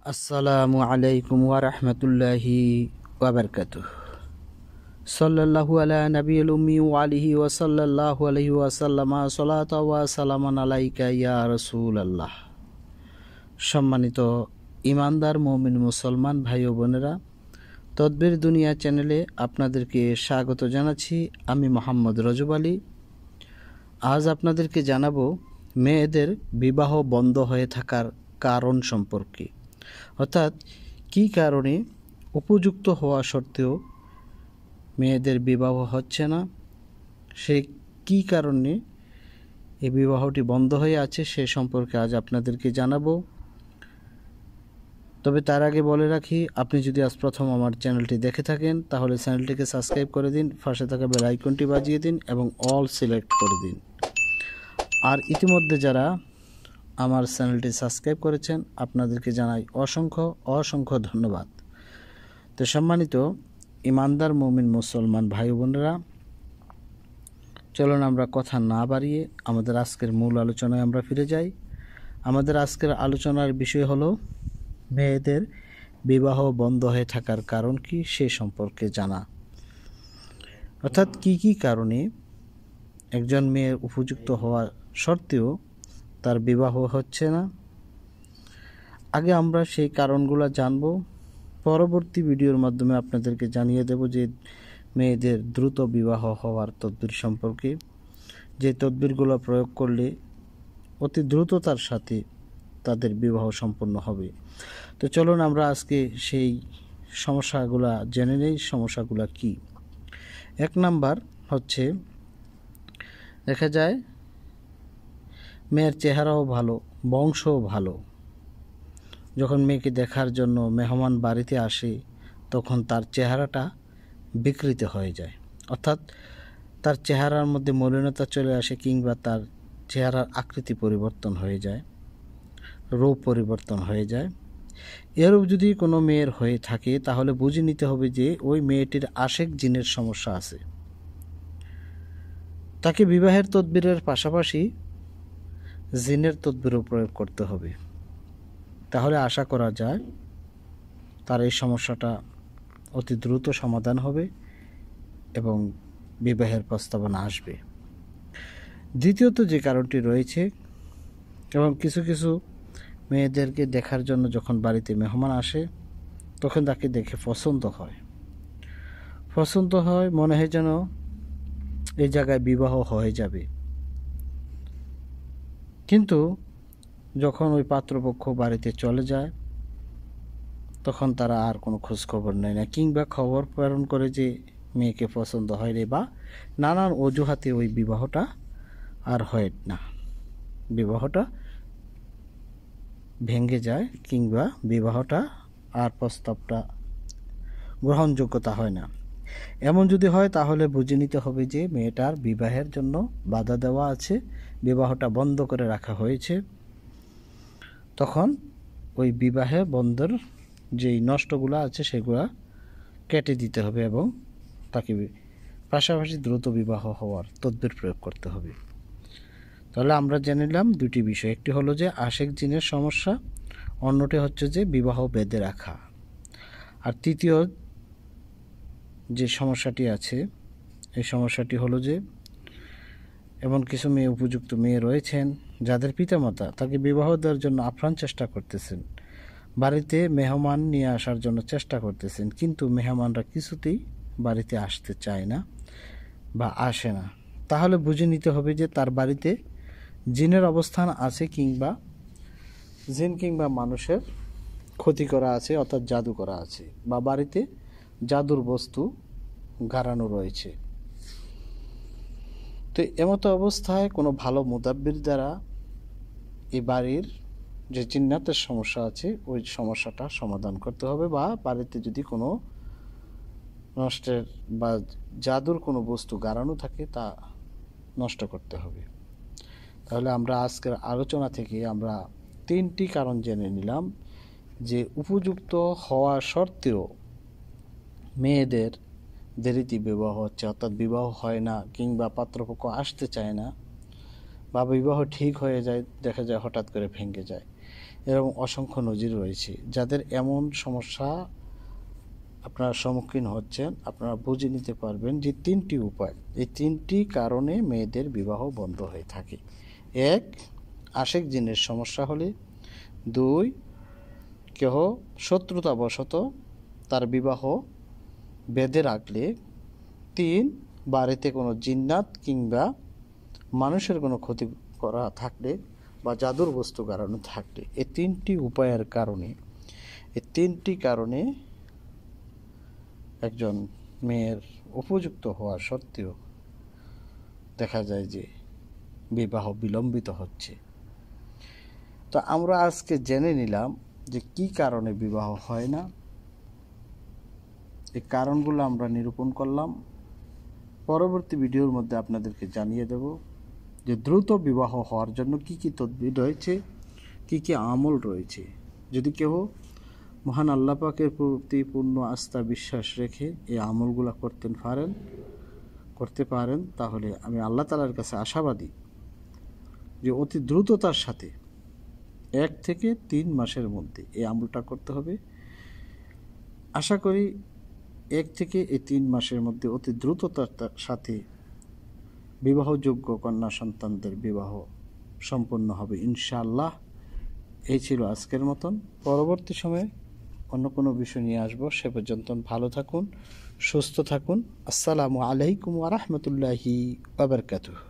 আসসালামু আলাইকুম ওয়া রাহমাতুল্লাহি ওয়া বারাকাতুহু। সাল্লাল্লাহু আলা নবিয়িল উম্মি ওয়া আলিহি ওয়া সাল্লাল্লাহু আলাইহি ওয়া সাল্লামা সালাতা ওয়া সালামান আলাইকা ইয়া রাসূলুল্লাহ। সম্মানিত ইমানদার মুমিন মুসলমান ভাই ও বোনেরা, তদবির দুনিয়া চ্যানেলে আপনাদেরকে স্বাগত জানাচ্ছি। আমি মোহাম্মদ রজব আলী। আজ আপনাদেরকে জানাবো মেয়েদের বিবাহ বন্ধ হয়ে থাকার কারণ সম্পর্কে, অর্থাৎ কী কারণে উপযুক্ত হওয়া সত্ত্বেও মেয়েদের বিবাহ হচ্ছে না, সে কী কারণে এই বিবাহটি বন্ধ হয়ে আছে সে সম্পর্কে আজ আপনাদেরকে জানাবো। তবে তার আগে বলে রাখি, আপনি যদি আজ প্রথম আমার চ্যানেলটি দেখে থাকেন তাহলে চ্যানেলটিকে সাবস্ক্রাইব করে দিন, পাশে থাকা বেল আইকনটি বাজিয়ে দিন এবং অল সিলেক্ট করে দিন। আর ইতিমধ্যে যারা আমার চ্যানেলটি সাবস্ক্রাইব করেছেন আপনাদেরকে জানাই অসংখ্য ধন্যবাদ। তো সম্মানিত ইমানদার মুমিন মুসলমান ভাই বোনেরা, চলুন আমরা কথা না বাড়িয়ে আমাদের আজকের মূল আলোচনায় আমরা ফিরে যাই। আমাদের আজকের আলোচনার বিষয় হলো মেয়েদের বিবাহ বন্ধ হয়ে থাকার কারণ কি সে সম্পর্কে জানা, অর্থাৎ কি কারণে একজন মেয়ের উপযুক্ত হওয়া সত্ত্বেও তার বিবাহ হচ্ছে না। আগে আমরা সেই কারণগুলো জানব, পরবর্তী ভিডিওর মাধ্যমে আপনাদেরকে জানিয়ে দেব যে মেয়েদের দ্রুত বিবাহ হওয়ার তদবির সম্পর্কে, যে তদবিরগুলো প্রয়োগ করলে অতি দ্রুততার সাথে তাদের বিবাহ সম্পন্ন হবে। তো চলুন আমরা আজকে সেই সমস্যাগুলো জেনে নেই। সমস্যাগুলো কি? এক নাম্বার হচ্ছে, দেখা যায় মেয়ের চেহারাও ভালো, বংশও ভালো। যখন মেয়েকে দেখার জন্য মেহমান বাড়িতে আসে তখন তার চেহারাটা বিকৃত হয়ে যায়, অর্থাৎ তার চেহারার মধ্যে মলিনতা চলে আসে কিংবা তার চেহারার আকৃতি পরিবর্তন হয়ে যায়, রূপ পরিবর্তন হয়ে যায়। এরূপ যদি কোনো মেয়ের হয়ে থাকে তাহলে বুঝে নিতে হবে যে ওই মেয়েটির আশেক জিনের সমস্যা আছে। তাকে বিবাহের তদবিরের পাশাপাশি জিনের তদবিরও প্রয়োগ করতে হবে, তাহলে আশা করা যায় তার এই সমস্যাটা অতি দ্রুত সমাধান হবে এবং বিবাহের প্রস্তাবনা আসবে। দ্বিতীয়ত যে কারণটি রয়েছে, এবং কিছু মেয়েদেরকে দেখার জন্য যখন বাড়িতে মেহমান আসে তখন তাকে দেখে পছন্দ হয়, মনে হয় যেন এই জায়গায় বিবাহ হয়ে যাবে। কিন্তু যখন ওই পাত্রপক্ষ বাড়িতে চলে যায় তখন তারা আর কোনো খোঁজ খবর নেয় না, কিংবা খবর প্রেরণ করে যে মেয়েকে পছন্দ হয় রে, বা নানান অজুহাতে ওই বিবাহটা আর হয় না, বিবাহটা ভেঙে যায়, কিংবা বিবাহটা আর প্রস্তাবটা গ্রহণযোগ্যতা হয় না। এমন যদি হয় তাহলে বুঝে নিতে হবে যে মেয়েটার বিবাহের জন্য বাধা দেওয়া আছে, বিবাহটা বন্ধ করে রাখা হয়েছে। তখন ওই বিবাহে বন্ধের যেই নষ্টগুলো আছে সেগুলা কেটে দিতে হবে এবং তাকে পাশাপাশি দ্রুত বিবাহ হওয়ার তদবির প্রয়োগ করতে হবে। তাহলে আমরা জেনে নিলাম দুটি বিষয়, একটি হলো যে আশেক জিনের সমস্যা, অন্যটি হচ্ছে যে বিবাহ বেঁধে রাখা। আর তৃতীয় যে সমস্যাটি আছে এই সমস্যাটি হলো যে এমন কিছু মেয়ে, উপযুক্ত মেয়ে রয়েছেন যাদের পিতামাতা তাকে বিবাহ দেওয়ার জন্য আপ্রাণ চেষ্টা করতেছেন, বাড়িতে মেহমান নিয়ে আসার জন্য চেষ্টা করতেছেন, কিন্তু মেহমানরা কিছুতেই বাড়িতে আসতে চায় না বা আসে না। তাহলে বুঝে নিতে হবে যে তার বাড়িতে জিনের অবস্থান আছে, কিংবা জিন কিংবা মানুষের ক্ষতি করা আছে, অর্থাৎ জাদু করা আছে, বা বাড়িতে জাদুর বস্তু গাড়ানো রয়েছে। তো এমতো অবস্থায় কোনো ভালো মুদাব্বির দ্বারা এই বাড়ির যে জিন্নাতের সমস্যা আছে ওই সমস্যাটা সমাধান করতে হবে, বা বাড়িতে যদি কোনো নষ্টের বা জাদুর কোনো বস্তু গাড়ানো থাকে তা নষ্ট করতে হবে। তাহলে আমরা আজকের আলোচনা থেকে আমরা তিনটি কারণ জেনে নিলাম যে উপযুক্ত হওয়া সত্ত্বেও মেয়েদের দেরিতে বিবাহ হচ্ছে, অর্থাৎ বিবাহ হয় না, কিংবা পাত্রপক্ষ আসতে চায় না, বা বিবাহ ঠিক হয়ে যায় দেখা যায় হঠাৎ করে ভেঙে যায়। এরকম অসংখ্য নজির রয়েছে। যাদের এমন সমস্যা আপনারা সম্মুখীন হচ্ছেন, আপনারা বুঝে নিতে পারবেন যে 3টি উপায়, এই 3টি কারণে মেয়েদের বিবাহ বন্ধ হয়ে থাকে। 1, আশিক জিনের সমস্যা হলে। 2, কেহ শত্রুতাবশত তার বিবাহ বেঁধে রাখলে। 3, বাড়িতে কোনো জিন্নাত কিংবা মানুষের কোনো ক্ষতি করা থাকলে বা জাদুর বস্তু কারণে থাকলে, এই 3টি উপায়ের কারণে, এই 3টি কারণে একজন মেয়ের উপযুক্ত হওয়া সত্ত্বেও দেখা যায় যে বিবাহ বিলম্বিত হচ্ছে। তো আমরা আজকে জেনে নিলাম যে কি কারণে বিবাহ হয় না। এই কারণগুলো আমরা নিরূপণ করলাম। পরবর্তী ভিডিওর মধ্যে আপনাদেরকে জানিয়ে দেব যে দ্রুত বিবাহ হওয়ার জন্য কি কি তদবির রয়েছে, কি কি আমল রয়েছে। যদি কেউ মহান আল্লাহ পাকের প্রতি পূর্ণ আস্থা বিশ্বাস রেখে এই আমলগুলো করতে পারেন, তাহলে আমি আল্লাহ তাআলার কাছে আশাবাদী যে অতি দ্রুততার সাথে 1 থেকে 3 মাসের মধ্যে এই আমলটা করতে হবে। আশা করি 1 থেকে 3 মাসের মধ্যে অতি দ্রুততার সাথে বিবাহযোগ্য কন্যা সন্তানদের বিবাহ সম্পন্ন হবে ইনশাআল্লাহ। এই ছিল আজকের মতন। পরবর্তী সময়ে অন্য কোনো বিষয় নিয়ে আসবো। সে পর্যন্ত ভালো থাকুন, সুস্থ থাকুন। আসসালামু আলাইকুম ওয়া রাহমাতুল্লাহি ওয়া বারাকাতুহু।